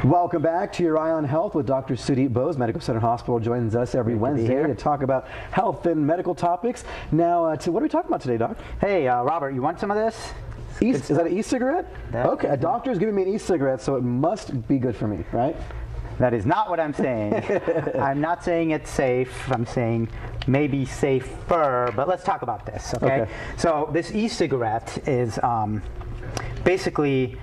Welcome back to Your Eye on Health with Dr. Sudip Bose. Medical Center Hospital joins us every Wednesday to talk about health and medical topics. Now, what are we talking about today, Doc? Hey, Robert, you want some of this? Is that an e-cigarette? Okay, a doctor is giving me an e-cigarette, so it must be good for me, right? That is not what I'm saying. I'm not saying it's safe. I'm saying maybe safer, but let's talk about this, okay? So this e-cigarette is basically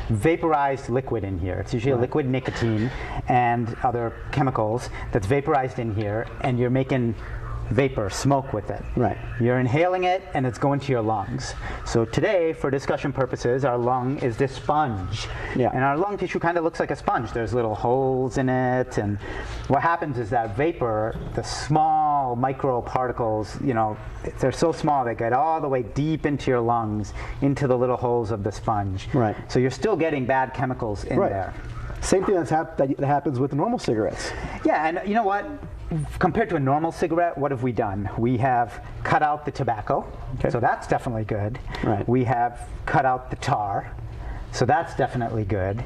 vaporized liquid in here. It's usually a liquid nicotine and other chemicals that's vaporized in here, and you're making vapor, smoke with it. Right. You're inhaling it, and it's going to your lungs. So today, for discussion purposes, our lung is this sponge. Yeah. And our lung tissue kind of looks like a sponge. There's little holes in it, and what happens is that vapor, the small micro particles, you know, they're so small they get all the way deep into your lungs, into the little holes of the sponge. Right. So you're still getting bad chemicals in there. Same thing that happens with normal cigarettes. Yeah, and you know what? Compared to a normal cigarette, what have we done? We have cut out the tobacco, so that's definitely good. Right. We have cut out the tar, so that's definitely good.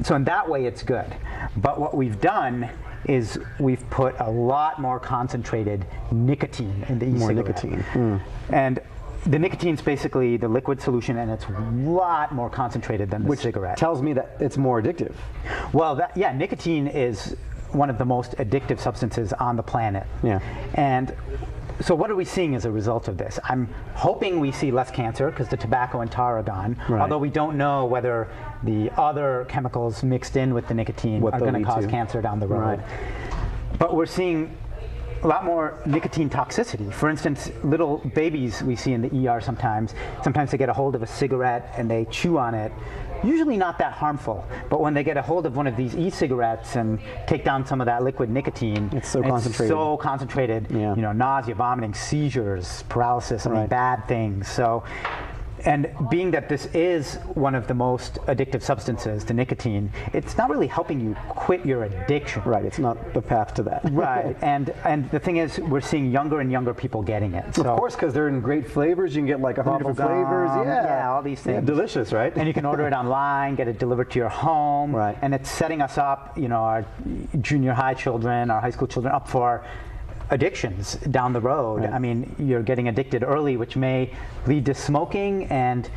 So in that way, it's good. But what we've done is we've put a lot more concentrated nicotine in the e-cigarette. More nicotine. And the nicotine's basically the liquid solution, and it's a lot more concentrated than the cigarette. Tells me that it's more addictive. Well, yeah, nicotine is one of the most addictive substances on the planet. Yeah. And so what are we seeing as a result of this? I'm hoping we see less cancer because the tobacco and tar are gone, although we don't know whether the other chemicals mixed in with the nicotine are going to cause cancer down the road. But we're seeing a lot more nicotine toxicity. For instance, little babies we see in the ER sometimes they get a hold of a cigarette and they chew on it. Usually not that harmful, but when they get a hold of one of these e-cigarettes and take down some of that liquid nicotine, it's so concentrated. You know, nausea, vomiting, seizures, paralysis, I mean, bad things. So, and being that this is one of the most addictive substances, the nicotine, it's not really helping you quit your addiction. Right, it's not the path to that. Right, and the thing is, we're seeing younger and younger people getting it. So, of course, because they're in great flavors. You can get like 100 different flavors. Yeah, all these things. Yeah, delicious, right? And you can order it online, get it delivered to your home. Right. And it's setting us up, you know, our junior high children, our high school children, up for addictions down the road. I mean, you're getting addicted early, which may lead to smoking, and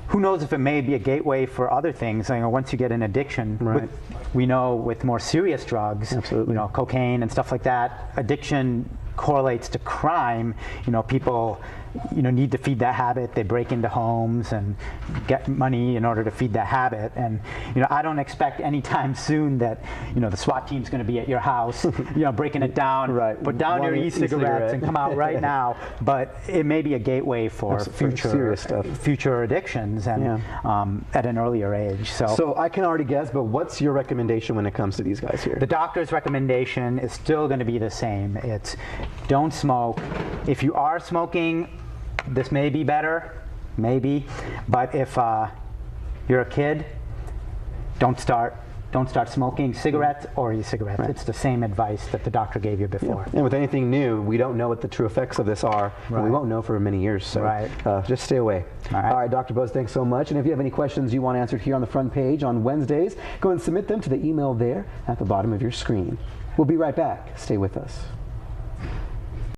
who knows if it may be a gateway for other things. You know, once you get an addiction, we know with more serious drugs, you know, cocaine and stuff like that, addiction correlates to crime. You know, people, you know, need to feed that habit. They break into homes and get money in order to feed that habit. And you know, I don't expect anytime soon that, you know, the SWAT team's going to be at your house, you know, breaking it down. Put down your e-cigarettes and come out right now. But it may be a gateway for future addictions and at an earlier age. So I can already guess, but what's your recommendation when it comes to these guys here? The doctor's recommendation is still going to be the same. It's don't smoke. If you are smoking, this may be better, maybe, but if you're a kid, don't start smoking cigarettes or e-cigarettes. It's the same advice that the doctor gave you before. And with anything new, we don't know what the true effects of this are, and we won't know for many years, so just stay away. All right, Dr. Bose, thanks so much. And if you have any questions you want answered here on the front page on Wednesdays, go and submit them to the email there at the bottom of your screen. We'll be right back. Stay with us.